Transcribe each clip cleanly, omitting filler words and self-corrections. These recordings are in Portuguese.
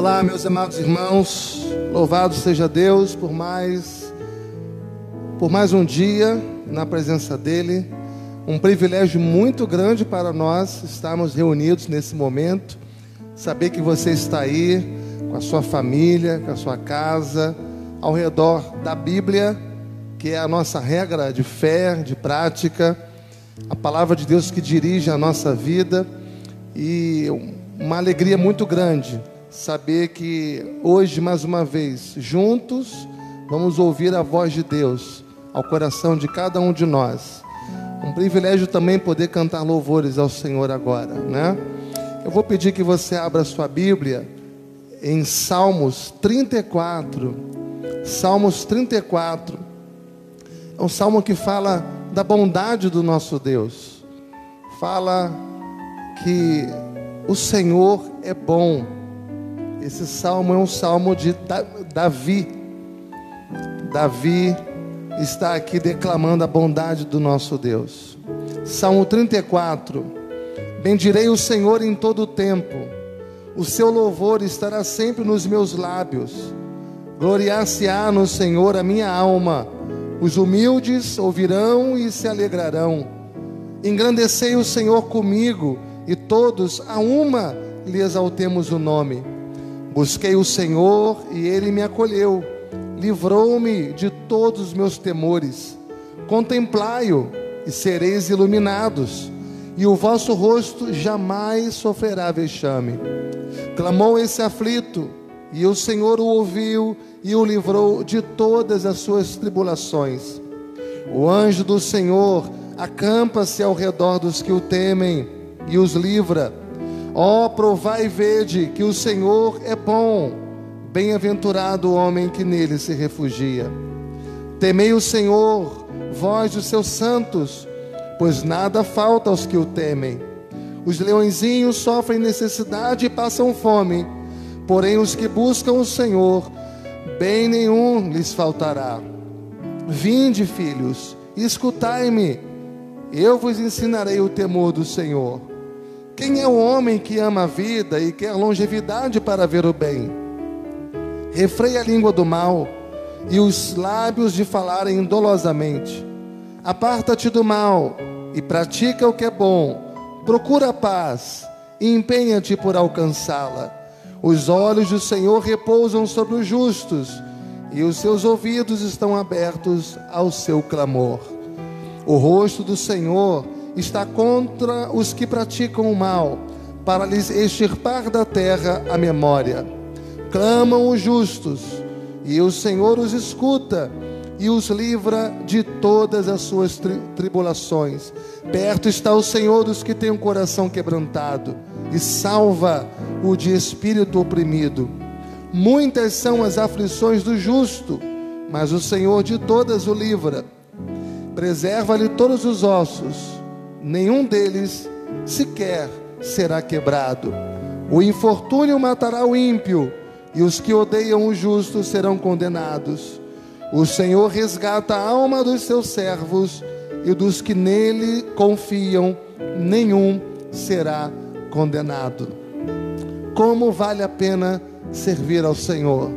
Olá, meus amados irmãos, louvado seja Deus por mais um dia na presença dEle. Um privilégio muito grande para nós estarmos reunidos nesse momento, saber que você está aí com a sua família, com a sua casa, ao redor da Bíblia, que é a nossa regra de fé, de prática, a palavra de Deus que dirige a nossa vida, e uma alegria muito grande saber que hoje, mais uma vez, juntos, vamos ouvir a voz de Deus ao coração de cada um de nós. Um privilégio também poder cantar louvores ao Senhor agora, né? Eu vou pedir que você abra a sua Bíblia em Salmos 34. Salmos 34 é um salmo que fala da bondade do nosso Deus. Fala que o Senhor é bom. Esse salmo é um salmo de Davi. Davi está aqui declamando a bondade do nosso Deus. Salmo 34. Bendirei o Senhor em todo o tempo. O seu louvor estará sempre nos meus lábios. Gloriar-se-á no Senhor a minha alma. Os humildes ouvirão e se alegrarão. Engrandecei o Senhor comigo, e todos a uma lhe exaltemos o nome. Busquei o Senhor e Ele me acolheu, livrou-me de todos os meus temores. Contemplai-o e sereis iluminados, e o vosso rosto jamais sofrerá vexame. Clamou esse aflito, e o Senhor o ouviu e o livrou de todas as suas tribulações. O anjo do Senhor acampa-se ao redor dos que o temem e os livra. Ó, provai e vede que o Senhor é bom, bem-aventurado o homem que nele se refugia. Temei o Senhor, vós os seus santos, pois nada falta aos que o temem. Os leõezinhos sofrem necessidade e passam fome, porém os que buscam o Senhor, bem nenhum lhes faltará. Vinde, filhos, e escutai-me, eu vos ensinarei o temor do Senhor. Quem é o homem que ama a vida e quer longevidade para ver o bem? Refreia a língua do mal e os lábios de falarem dolosamente. Aparta-te do mal e pratica o que é bom. Procura a paz e empenha-te por alcançá-la. Os olhos do Senhor repousam sobre os justos, e os seus ouvidos estão abertos ao seu clamor. O rosto do Senhor está contra os que praticam o mal, para lhes extirpar da terra a memória. Clamam os justos, e o Senhor os escuta, e os livra de todas as suas tribulações. Perto está o Senhor dos que têm o coração quebrantado, e salva o de espírito oprimido. Muitas são as aflições do justo, mas o Senhor de todas o livra. Preserva-lhe todos os ossos, nenhum deles sequer será quebrado. O infortúnio matará o ímpio, e os que odeiam o justo serão condenados. O Senhor resgata a alma dos seus servos, e dos que nele confiam, nenhum será condenado. Como vale a pena servir ao Senhor?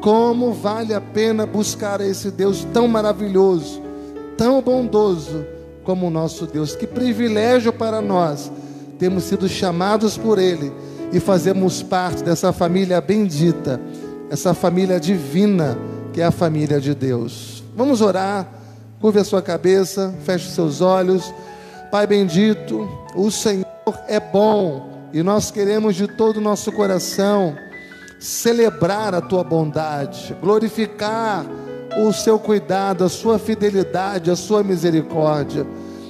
Como vale a pena buscar esse Deus tão maravilhoso, tão bondoso como o nosso Deus? Que privilégio para nós termos sido chamados por Ele e fazermos parte dessa família bendita, essa família divina que é a família de Deus. Vamos orar. Curve a sua cabeça, feche os seus olhos. Pai bendito, o Senhor é bom, e nós queremos de todo o nosso coração celebrar a Tua bondade, glorificar o Seu cuidado, a Sua fidelidade, a Sua misericórdia.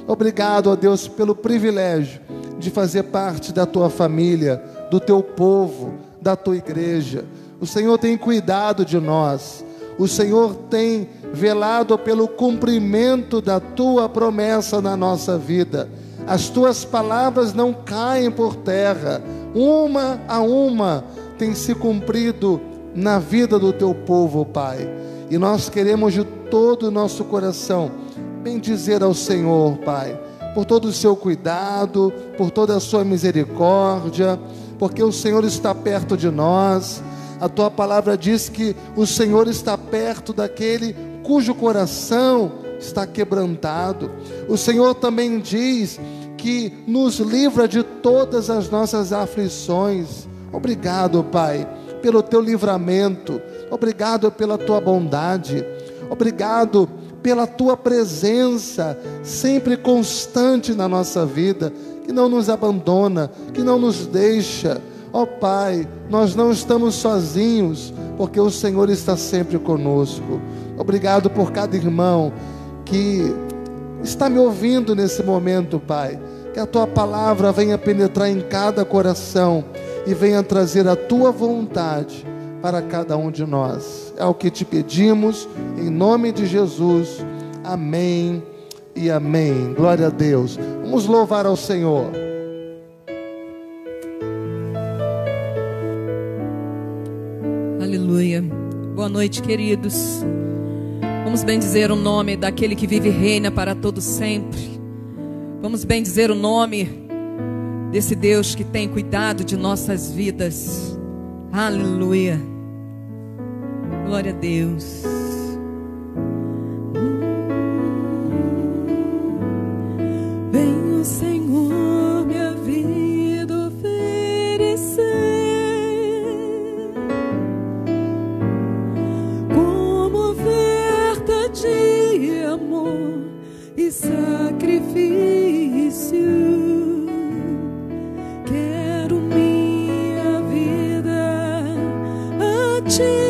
Obrigado, ó Deus, pelo privilégio de fazer parte da Tua família, do Teu povo, da Tua igreja. O Senhor tem cuidado de nós, o Senhor tem velado pelo cumprimento da Tua promessa na nossa vida. As Tuas palavras não caem por terra, uma a uma tem se cumprido na vida do Teu povo, Pai. E nós queremos de todo o nosso coração bendizer ao Senhor, Pai, por todo o Seu cuidado, por toda a Sua misericórdia, porque o Senhor está perto de nós. A tua palavra diz que o Senhor está perto daquele cujo coração está quebrantado. O Senhor também diz que nos livra de todas as nossas aflições. Obrigado, Pai, pelo teu livramento. Obrigado pela tua bondade. Obrigado pela tua presença sempre constante na nossa vida, que não nos abandona, que não nos deixa. Ó Pai, nós não estamos sozinhos, porque o Senhor está sempre conosco. Obrigado por cada irmão que está me ouvindo nesse momento, Pai. Que a tua palavra venha penetrar em cada coração e venha trazer a tua vontade para cada um de nós. É o que te pedimos, em nome de Jesus. Amém e amém. Glória a Deus. Vamos louvar ao Senhor. Aleluia. Boa noite, queridos. Vamos bendizer o nome daquele que vive e reina para todo sempre. Vamos bendizer o nome desse Deus que tem cuidado de nossas vidas. Aleluia. Glória a Deus. Vem o Senhor minha vida oferecer como oferta de amor e sacrifício. Quero minha vida a ti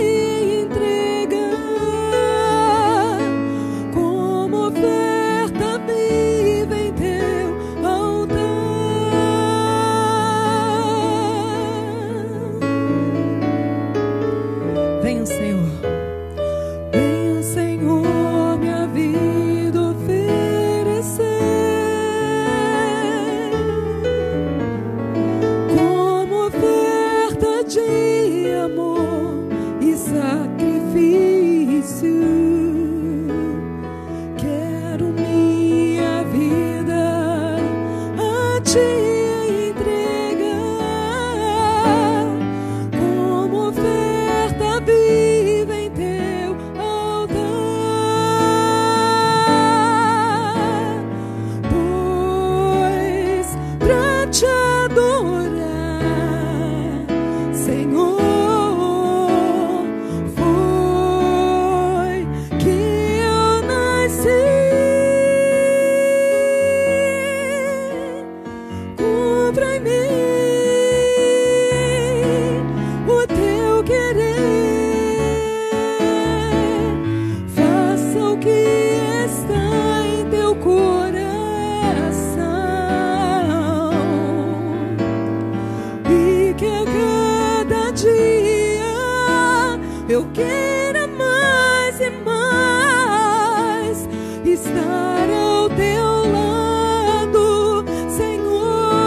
eu quero mais e mais estar ao teu lado, Senhor,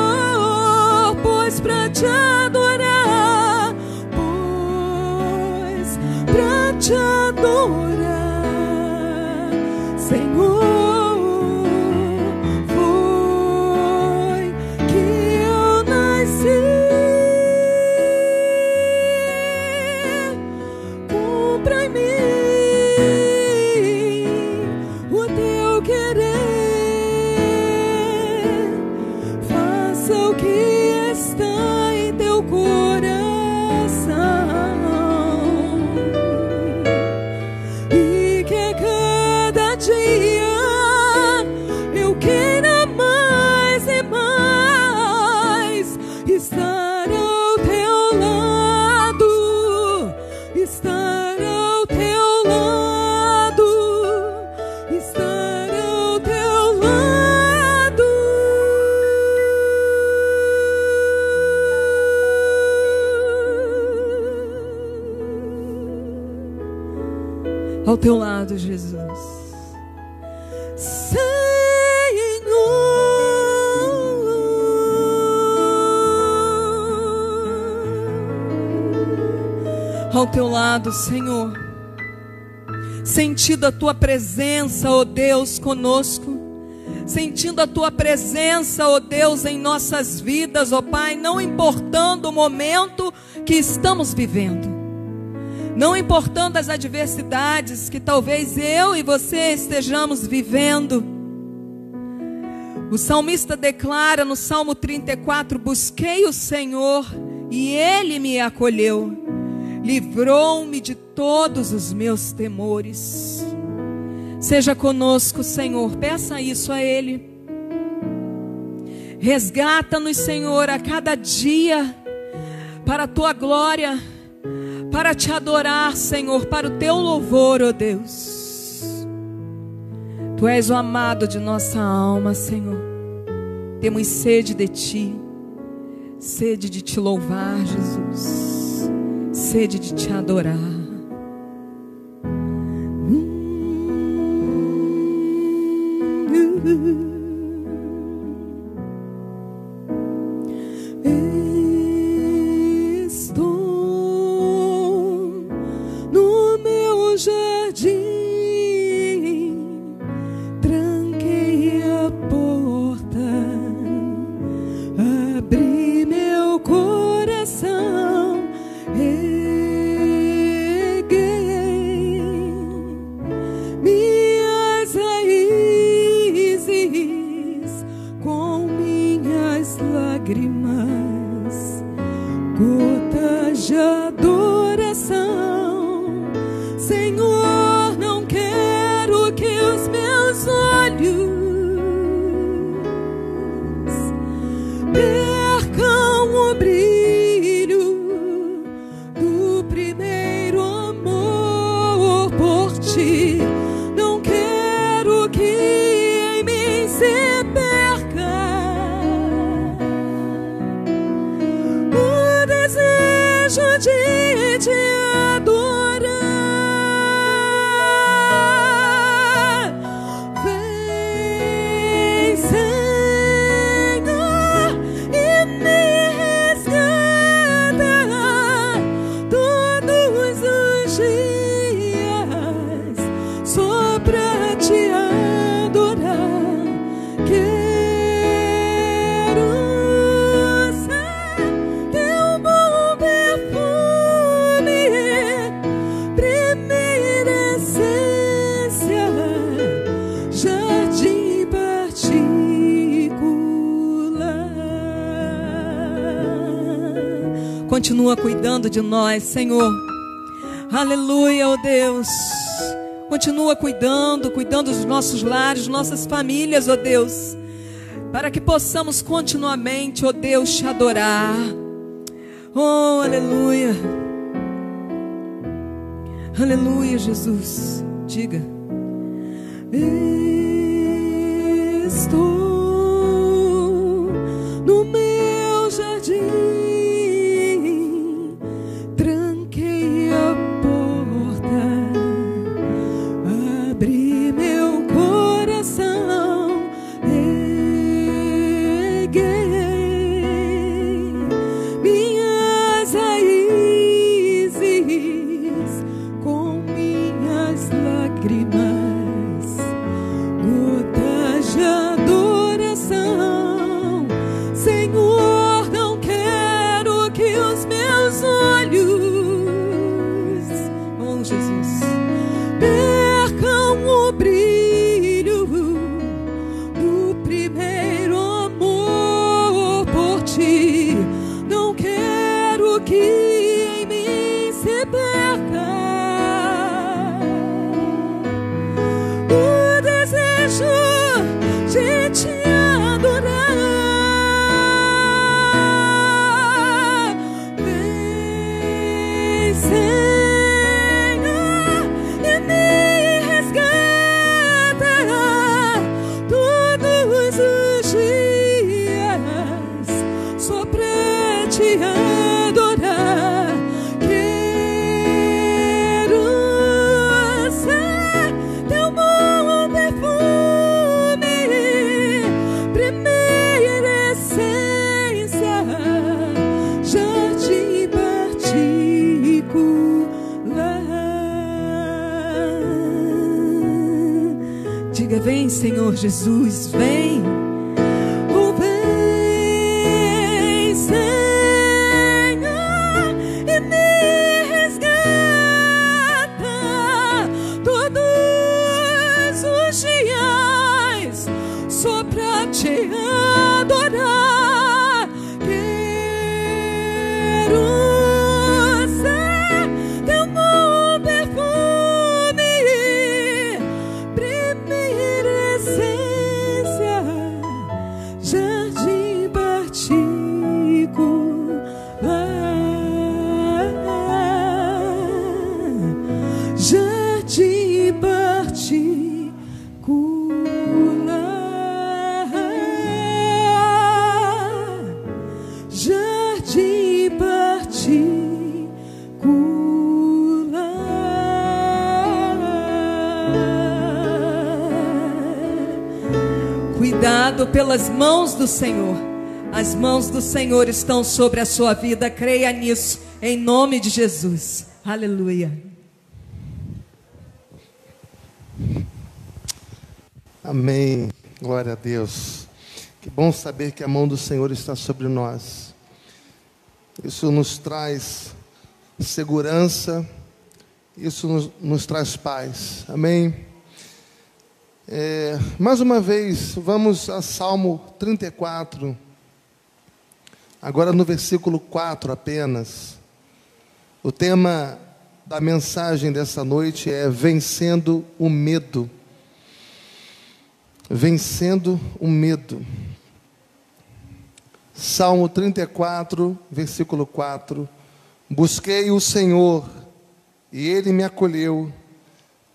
pois pra te adorar, Senhor, foi que eu nasci. Cumpra em mim o teu querer, faça o que está em teu coração, e que a cada dia eu queira mais e mais estar ao teu lado, estar ao teu lado, estar ao teu lado. Ao teu lado, Jesus. Ao teu lado, Senhor, sentido a tua presença, ó Deus, conosco, sentindo a Tua presença, ó Deus, em nossas vidas, ó Pai, não importando o momento que estamos vivendo, não importando as adversidades que talvez eu e você estejamos vivendo. O salmista declara no Salmo 34: busquei o Senhor e Ele me acolheu, livrou-me de todos os meus temores. Seja conosco, Senhor, peça isso a Ele. Resgata-nos, Senhor, a cada dia para a Tua glória, para Te adorar, Senhor, para o Teu louvor, ó Deus. Tu és o amado de nossa alma, Senhor. Temos sede de Ti, sede de Te louvar, Jesus, sede de Te adorar. Estou no meu jardim, tranquei a porta, abri meu coração, reguei minhas raízes com minhas lágrimas, gotas de adoração. Senhor, não quero que os meus olhos percam o brilho do primeiro amor por Ti. Não quero que em mim se perca o desejo de Te adorar. Vem, Senhor, e me resgata todos os dias, só pra Te adorar. Quero ser Teu bom perfume, primeira essência, jardim particular. Continua cuidando de nós, Senhor. Aleluia, ó Deus. Continua cuidando dos nossos lares, nossas famílias, ó Deus, para que possamos continuamente, ó Deus, Te adorar. Oh, aleluia. Aleluia, Jesus. Diga. Estou no meu jardim, tranquei a porta, abri meu coração, reguei minhas raízes com minhas lágrimas, gotas de adoração. Senhor, não quero que os meus olhos, oh Jesus, percam o brilho do primeiro amor por Ti. Não quero que em mim se perca o desejo de Te adorar. Senhor Jesus, vem. Oh, vem, Senhor, e me resgata todos os dias, só pra te adorar. Quero ser teu bom perfume, primeira essência, jardim particular, jardim particular, jardim particular. Cuidado pelas mãos do Senhor. As mãos do Senhor estão sobre a sua vida. Creia nisso, em nome de Jesus. Aleluia. Amém. Glória a Deus. Que bom saber que a mão do Senhor está sobre nós. Isso nos traz segurança, isso nos traz paz. Amém. Mais uma vez, vamos a Salmo 34. Agora no versículo 4 apenas. O tema da mensagem dessa noite é vencendo o medo. Vencendo o medo. Salmo 34, versículo 4. Busquei o Senhor, e Ele me acolheu,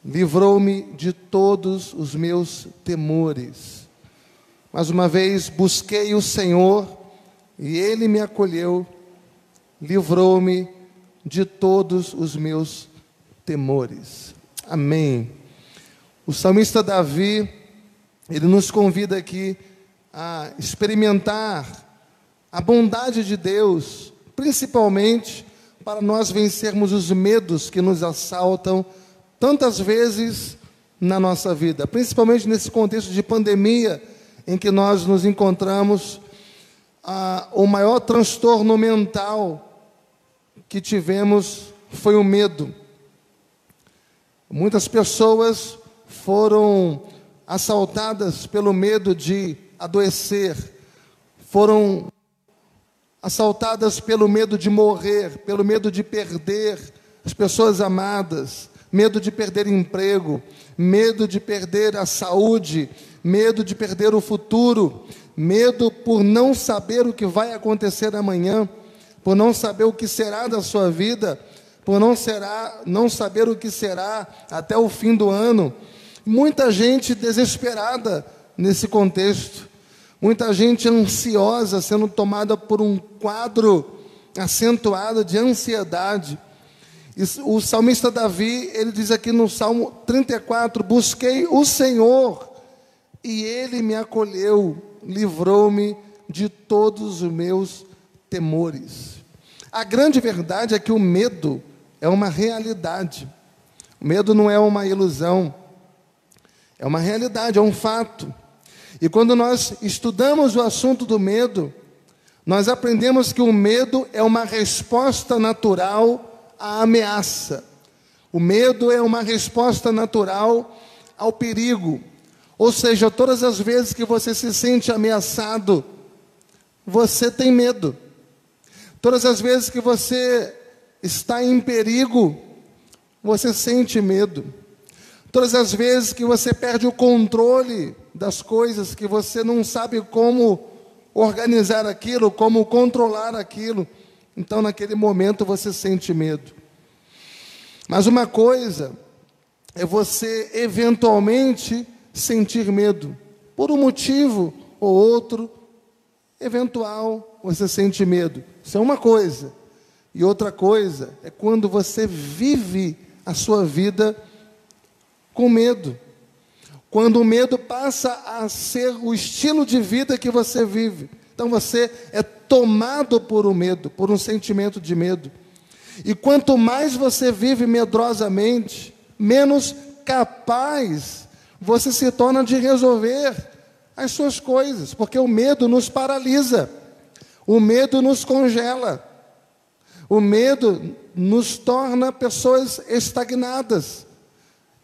livrou-me de todos os meus temores. Mais uma vez, busquei o Senhor, e Ele me acolheu, livrou-me de todos os meus temores. Amém. O salmista Davi, ele nos convida aqui a experimentar a bondade de Deus, principalmente para nós vencermos os medos que nos assaltam tantas vezes na nossa vida, principalmente nesse contexto de pandemia em que nós nos encontramos. O maior transtorno mental que tivemos foi o medo. Muitas pessoas foram assaltadas pelo medo de adoecer, foram assaltadas pelo medo de morrer, pelo medo de perder as pessoas amadas, medo de perder emprego, medo de perder a saúde, medo de perder o futuro, medo por não saber o que vai acontecer amanhã, por não saber o que será da sua vida, por não saber o que será até o fim do ano. Muita gente desesperada nesse contexto, muita gente ansiosa, sendo tomada por um quadro acentuado de ansiedade. E o salmista Davi, ele diz aqui no Salmo 34, busquei o Senhor, e Ele me acolheu, livrou-me de todos os meus temores. A grande verdade é que o medo é uma realidade. O medo não é uma ilusão. É uma realidade, é um fato. E quando nós estudamos o assunto do medo, nós aprendemos que o medo é uma resposta natural à ameaça. O medo é uma resposta natural ao perigo. Ou seja, todas as vezes que você se sente ameaçado, você tem medo. Todas as vezes que você está em perigo, você sente medo. Todas as vezes que você perde o controle das coisas, que você não sabe como organizar aquilo, como controlar aquilo, então naquele momento você sente medo. Mas uma coisa é você eventualmente sentir medo, por um motivo ou outro, eventual, você sente medo. Isso é uma coisa. E outra coisa é quando você vive a sua vida com medo. Quando o medo passa a ser o estilo de vida que você vive. Então você é tomado por um medo, por um sentimento de medo. E quanto mais você vive medrosamente, menos capaz você se torna de resolver as suas coisas, porque o medo nos paralisa, o medo nos congela, o medo nos torna pessoas estagnadas,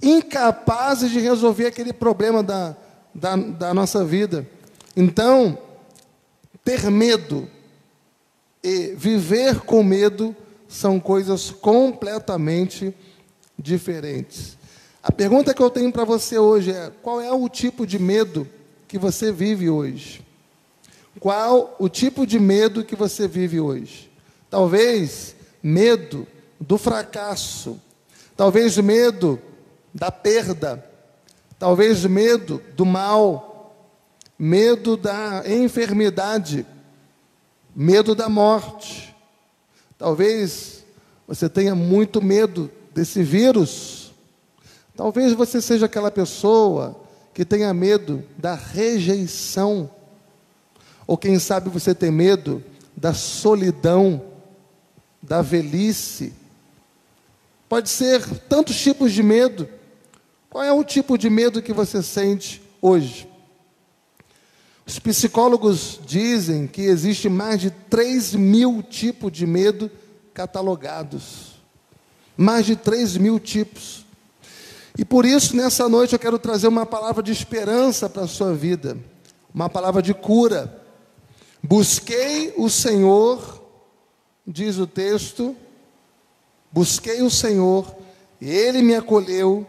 incapazes de resolver aquele problema da nossa vida. Então, ter medo e viver com medo são coisas completamente diferentes. A pergunta que eu tenho para você hoje é: qual é o tipo de medo que você vive hoje? Qual o tipo de medo que você vive hoje? Talvez medo do fracasso, talvez medo da perda, talvez medo do mal, medo da enfermidade, medo da morte. Talvez você tenha muito medo desse vírus. Talvez você seja aquela pessoa que tenha medo da rejeição. Ou quem sabe você tem medo da solidão, da velhice. Pode ser tantos tipos de medo. Qual é o tipo de medo que você sente hoje? Os psicólogos dizem que existe mais de 3.000 tipos de medo catalogados. Mais de 3.000 tipos. E por isso, nessa noite, eu quero trazer uma palavra de esperança para a sua vida. Uma palavra de cura. Busquei o Senhor, diz o texto, busquei o Senhor, e Ele me acolheu,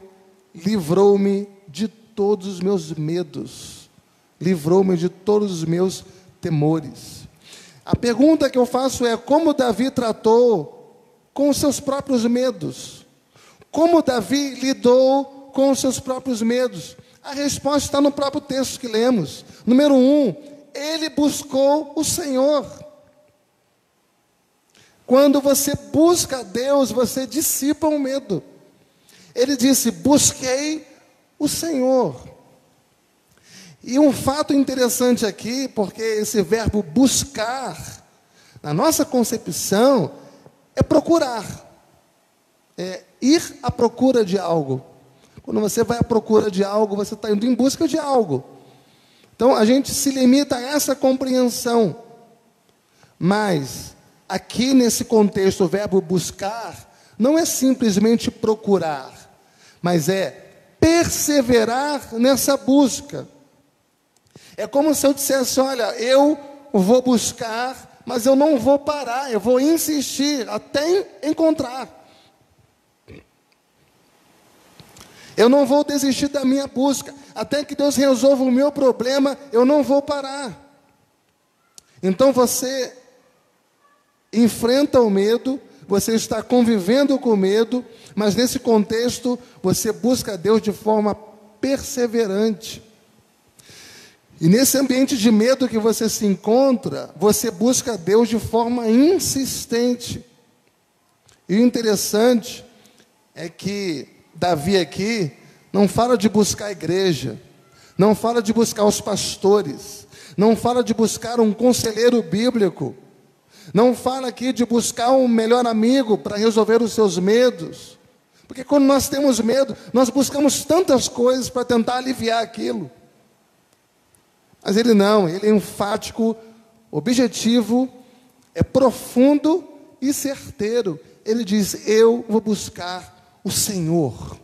livrou-me de todos os meus medos, livrou-me de todos os meus temores. A pergunta que eu faço é: como Davi tratou com os seus próprios medos? Como Davi lidou com os seus próprios medos? A resposta está no próprio texto que lemos. Número 1, ele buscou o Senhor. Quando você busca a Deus, você dissipa o medo. Ele disse: busquei o Senhor. E um fato interessante aqui, porque esse verbo buscar, na nossa concepção, é procurar. É ir à procura de algo. Quando você vai à procura de algo, você está indo em busca de algo. Então, a gente se limita a essa compreensão. Mas, aqui nesse contexto, o verbo buscar não é simplesmente procurar, mas é perseverar nessa busca. É como se eu dissesse: olha, eu vou buscar, mas eu não vou parar, eu vou insistir até encontrar. Eu não vou desistir da minha busca, até que Deus resolva o meu problema, eu não vou parar. Então você enfrenta o medo, você está convivendo com o medo, mas nesse contexto você busca a Deus de forma perseverante. E nesse ambiente de medo que você se encontra, você busca a Deus de forma insistente. E o interessante é que Davi aqui não fala de buscar a igreja, não fala de buscar os pastores, não fala de buscar um conselheiro bíblico, não fala aqui de buscar um melhor amigo para resolver os seus medos, porque quando nós temos medo, nós buscamos tantas coisas para tentar aliviar aquilo. Mas ele não, ele é enfático, objetivo, é profundo e certeiro. Ele diz: eu vou buscar o Senhor.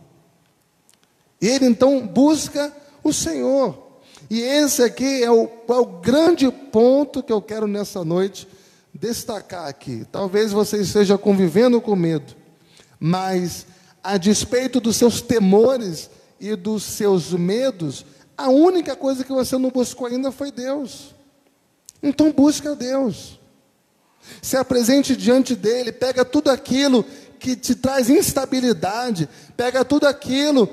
Ele então busca o Senhor. E esse aqui é o grande ponto que eu quero nessa noite destacar aqui. Talvez você esteja convivendo com medo, mas a despeito dos seus temores e dos seus medos, a única coisa que você não buscou ainda foi Deus. Então busca Deus. Se apresente diante dele, pega tudo aquilo que te traz instabilidade, pega tudo aquilo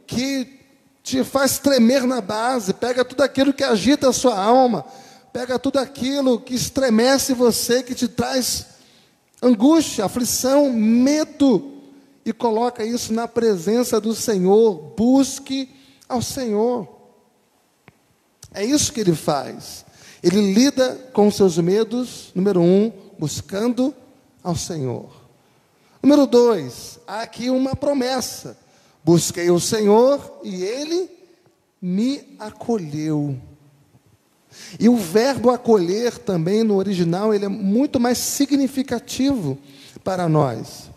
que te faz tremer na base, pega tudo aquilo que agita a sua alma, pega tudo aquilo que estremece você, que te traz angústia, aflição, medo, e coloca isso na presença do Senhor. Busque ao Senhor. É isso que ele faz. Ele lida com os seus medos, número 1, buscando ao Senhor. Número 2, há aqui uma promessa: busquei o Senhor e Ele me acolheu. E o verbo acolher também no original, ele é muito mais significativo para nós.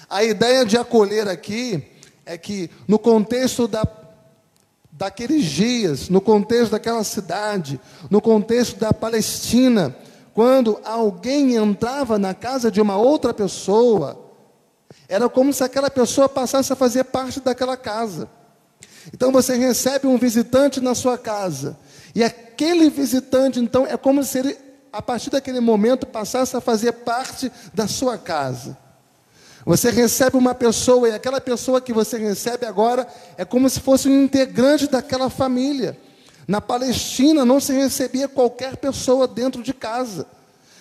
A ideia de acolher aqui é que no contexto daqueles dias, no contexto daquela cidade, no contexto da Palestina, quando alguém entrava na casa de uma outra pessoa, era como se aquela pessoa passasse a fazer parte daquela casa. Então você recebe um visitante na sua casa, e aquele visitante, então, é como se ele, a partir daquele momento, passasse a fazer parte da sua casa. Você recebe uma pessoa, e aquela pessoa que você recebe agora é como se fosse um integrante daquela família. Na Palestina não se recebia qualquer pessoa dentro de casa,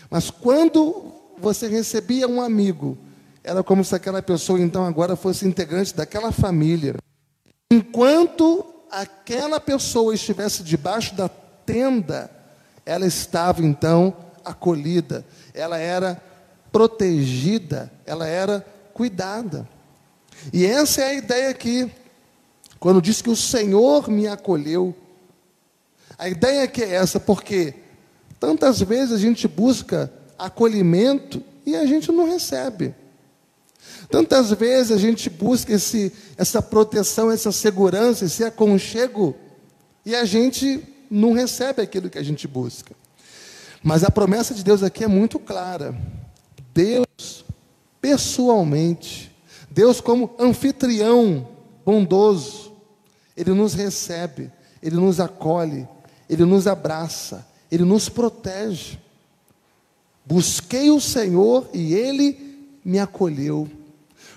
mas quando você recebia um amigo, era como se aquela pessoa então agora fosse integrante daquela família. Enquanto aquela pessoa estivesse debaixo da tenda, ela estava então acolhida, ela era protegida, ela era cuidada. E essa é a ideia aqui, quando diz que o Senhor me acolheu. A ideia que é essa, porque tantas vezes a gente busca acolhimento e a gente não recebe. Tantas vezes a gente busca essa proteção, essa segurança, esse aconchego, e a gente não recebe aquilo que a gente busca. Mas a promessa de Deus aqui é muito clara. Deus, pessoalmente, Deus como anfitrião bondoso, Ele nos recebe, Ele nos acolhe, Ele nos abraça, Ele nos protege. Busquei o Senhor e Ele me acolheu.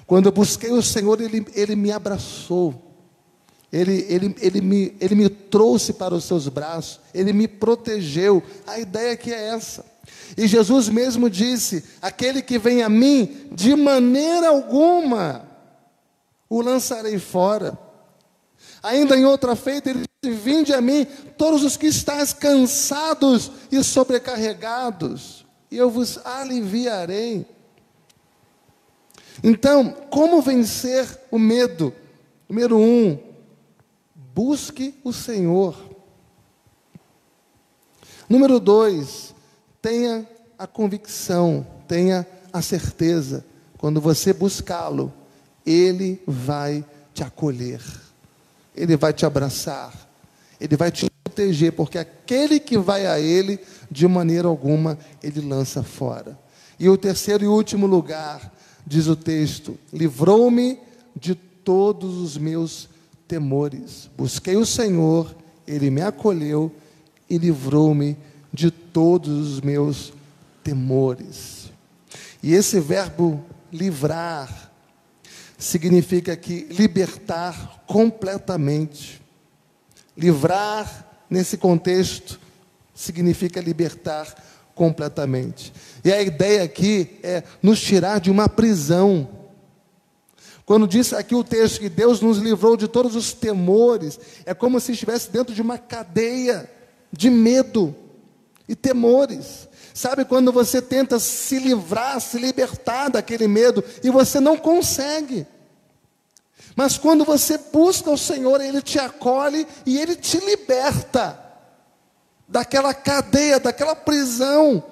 Quando eu busquei o Senhor, Ele me abraçou, Ele me trouxe para os seus braços, Ele me protegeu. A ideia aqui é essa. E Jesus mesmo disse: aquele que vem a mim, de maneira alguma o lançarei fora. Ainda em outra feita, Ele disse: vinde a mim, todos os que estáis cansados e sobrecarregados, e eu vos aliviarei. Então, como vencer o medo? Número 1, busque o Senhor. Número 2, tenha a convicção, tenha a certeza, quando você buscá-lo, Ele vai te acolher, Ele vai te abraçar, Ele vai te proteger, porque aquele que vai a Ele, de maneira alguma, Ele lança fora. E o terceiro e último lugar, diz o texto: livrou-me de todos os meus temores. Busquei o Senhor, Ele me acolheu e livrou-me de todos os meus temores. E esse verbo livrar significa que libertar completamente. Livrar, nesse contexto, significa libertar completamente. E a ideia aqui é nos tirar de uma prisão. Quando diz aqui o texto que Deus nos livrou de todos os temores, é como se estivesse dentro de uma cadeia de medo e temores. Sabe quando você tenta se livrar, se libertar daquele medo e você não consegue? Mas quando você busca o Senhor, Ele te acolhe e Ele te liberta daquela cadeia, daquela prisão.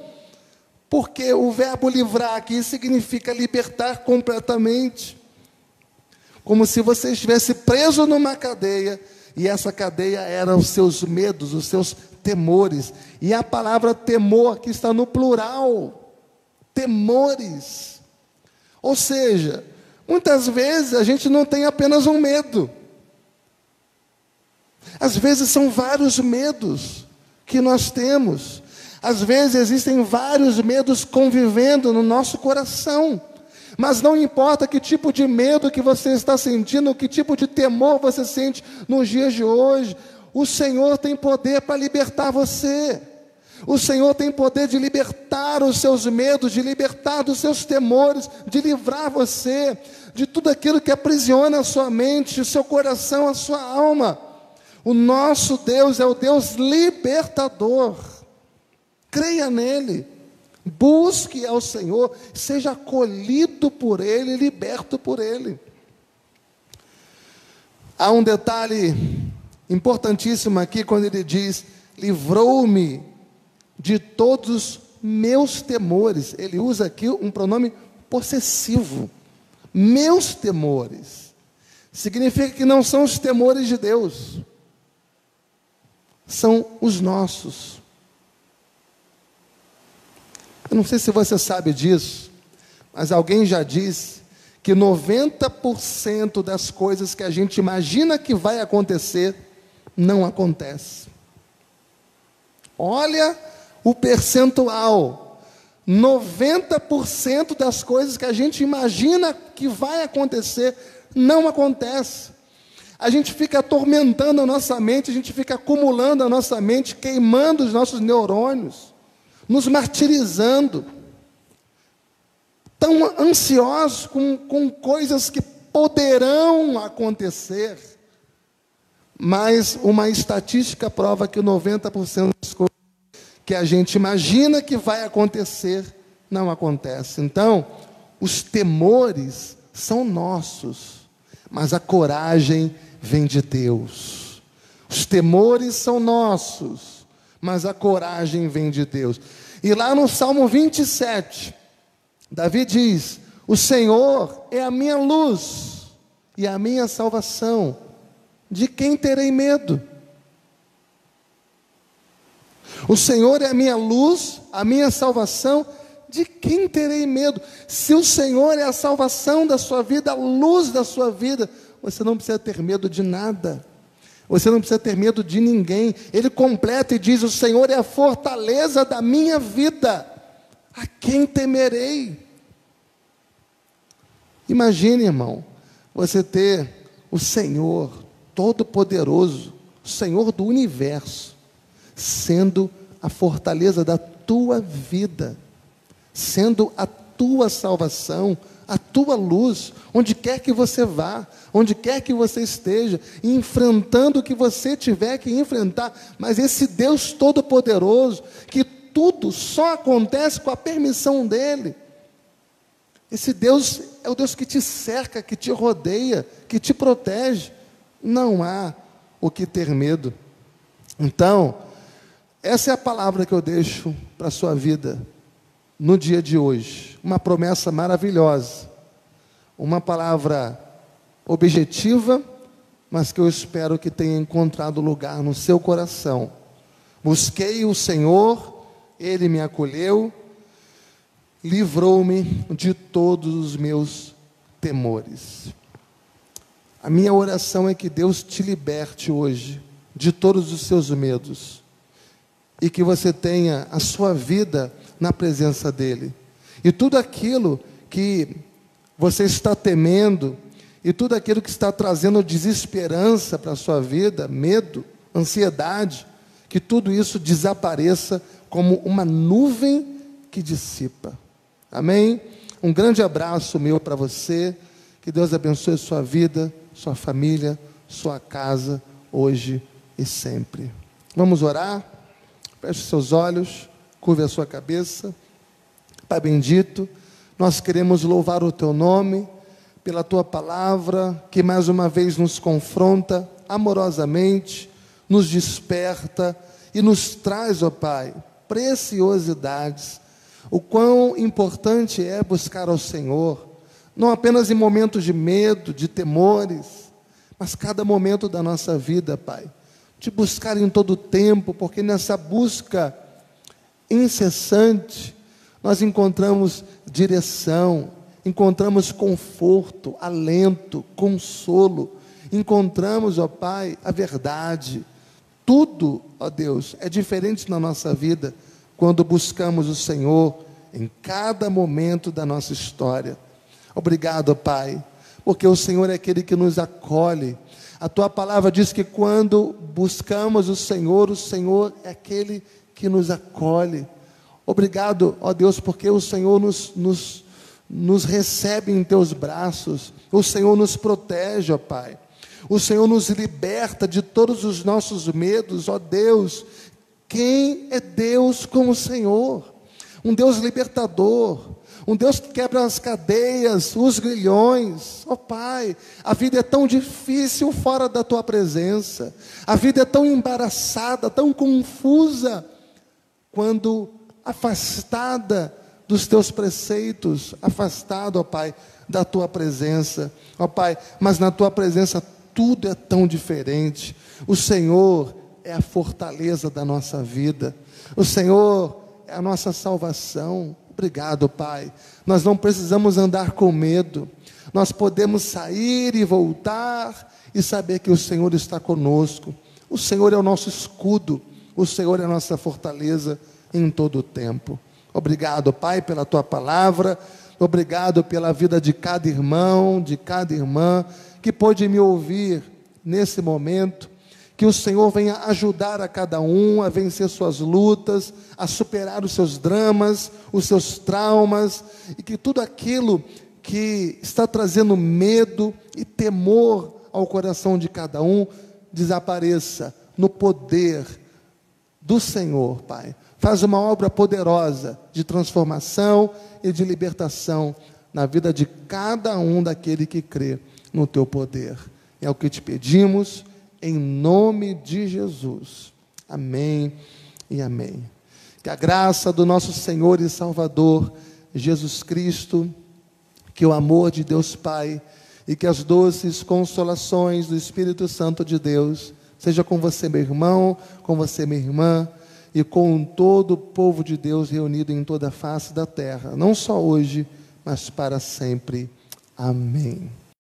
Porque o verbo livrar aqui significa libertar completamente. Como se você estivesse preso numa cadeia, e essa cadeia era os seus medos, os seus temores. E a palavra temor aqui está no plural. Temores. Ou seja, muitas vezes a gente não tem apenas um medo. Às vezes são vários medos que nós temos. Às vezes existem vários medos convivendo no nosso coração. Mas não importa que tipo de medo que você está sentindo, que tipo de temor você sente nos dias de hoje, o Senhor tem poder para libertar você. O Senhor tem poder de libertar os seus medos, de libertar dos seus temores, de livrar você de tudo aquilo que aprisiona a sua mente, o seu coração, a sua alma. O nosso Deus é o Deus libertador. Creia nele, busque ao Senhor, seja acolhido por Ele, liberto por Ele. Há um detalhe Importantíssimo aqui quando ele diz, livrou-me de todos os meus temores. Ele usa aqui um pronome possessivo. Meus temores. Significa que não são os temores de Deus, são os nossos. Eu não sei se você sabe disso, mas alguém já disse que 90% das coisas que a gente imagina que vai acontecer, não acontece. Olha o percentual. 90% das coisas que a gente imagina que vai acontecer, não acontece. A gente fica atormentando a nossa mente, a gente fica acumulando a nossa mente, queimando os nossos neurônios, nos martirizando, tão ansiosos com coisas que poderão acontecer. Mas uma estatística prova que 90% das coisas que a gente imagina que vai acontecer, não acontece. Então, os temores são nossos, mas a coragem vem de Deus. Os temores são nossos, mas a coragem vem de Deus. E lá no Salmo 27, Davi diz, o Senhor é a minha luz e a minha salvação, de quem terei medo? O Senhor é a minha luz, a minha salvação, de quem terei medo? Se o Senhor é a salvação da sua vida, a luz da sua vida, você não precisa ter medo de nada, você não precisa ter medo de ninguém. Ele completa e diz, o Senhor é a fortaleza da minha vida, a quem temerei? Imagine, irmão, você ter o Senhor Todo-Poderoso, o Senhor do universo, sendo a fortaleza da tua vida, sendo a tua salvação, a tua luz, onde quer que você vá, onde quer que você esteja, enfrentando o que você tiver que enfrentar. Mas esse Deus Todo-Poderoso, que tudo só acontece com a permissão dEle, esse Deus é o Deus que te cerca, que te rodeia, que te protege. Não há o que ter medo. Então, essa é a palavra que eu deixo para a sua vida no dia de hoje. Uma promessa maravilhosa, uma palavra objetiva, mas que eu espero que tenha encontrado lugar no seu coração. Busquei o Senhor, Ele me acolheu, livrou-me de todos os meus temores. A minha oração é que Deus te liberte hoje de todos os seus medos e que você tenha a sua vida na presença dEle. E tudo aquilo que você está temendo e tudo aquilo que está trazendo desesperança para a sua vida, medo, ansiedade, que tudo isso desapareça como uma nuvem que dissipa. Amém? Um grande abraço meu para você. Que Deus abençoe sua vida, sua família, sua casa, hoje e sempre. Vamos orar? Feche seus olhos, curve a sua cabeça. Pai bendito, nós queremos louvar o Teu nome, pela Tua palavra, que mais uma vez nos confronta amorosamente, nos desperta e nos traz, ó Pai, preciosidades. O quão importante é buscar ao Senhor, não apenas em momentos de medo, de temores, mas cada momento da nossa vida, Pai, te buscar em todo o tempo, porque nessa busca incessante, nós encontramos direção, encontramos conforto, alento, consolo, encontramos, ó Pai, a verdade. Tudo, ó Deus, é diferente na nossa vida, quando buscamos o Senhor, em cada momento da nossa história. Obrigado, Pai, porque o Senhor é aquele que nos acolhe. A Tua palavra diz que quando buscamos o Senhor é aquele que nos acolhe. Obrigado, ó Deus, porque o Senhor nos recebe em Teus braços, o Senhor nos protege, ó Pai. O Senhor nos liberta de todos os nossos medos, ó Deus. Quem é Deus como o Senhor? um Deus libertador, um Deus que quebra as cadeias, os grilhões. Ó Pai, a vida é tão difícil fora da Tua presença, a vida é tão embaraçada, tão confusa, quando afastada dos Teus preceitos, afastado, ó Pai, da Tua presença, ó Pai, mas na Tua presença tudo é tão diferente. O Senhor é a fortaleza da nossa vida, o Senhor é a nossa salvação. Obrigado, Pai. Nós não precisamos andar com medo, nós podemos sair e voltar e saber que o Senhor está conosco. O Senhor é o nosso escudo, o Senhor é a nossa fortaleza em todo o tempo. Obrigado, Pai, pela Tua palavra, obrigado pela vida de cada irmão, de cada irmã que pôde me ouvir nesse momento. Que o Senhor venha ajudar a cada um a vencer suas lutas, a superar os seus dramas, os seus traumas, e que tudo aquilo que está trazendo medo e temor ao coração de cada um desapareça no poder do Senhor, Pai. Faz uma obra poderosa de transformação e de libertação na vida de cada um daquele que crê no Teu poder. É o que te pedimos, em nome de Jesus. Amém e amém. Que a graça do nosso Senhor e Salvador Jesus Cristo, que o amor de Deus Pai e que as doces consolações do Espírito Santo de Deus seja com você, meu irmão, com você, minha irmã, e com todo o povo de Deus reunido em toda a face da terra, não só hoje, mas para sempre. Amém.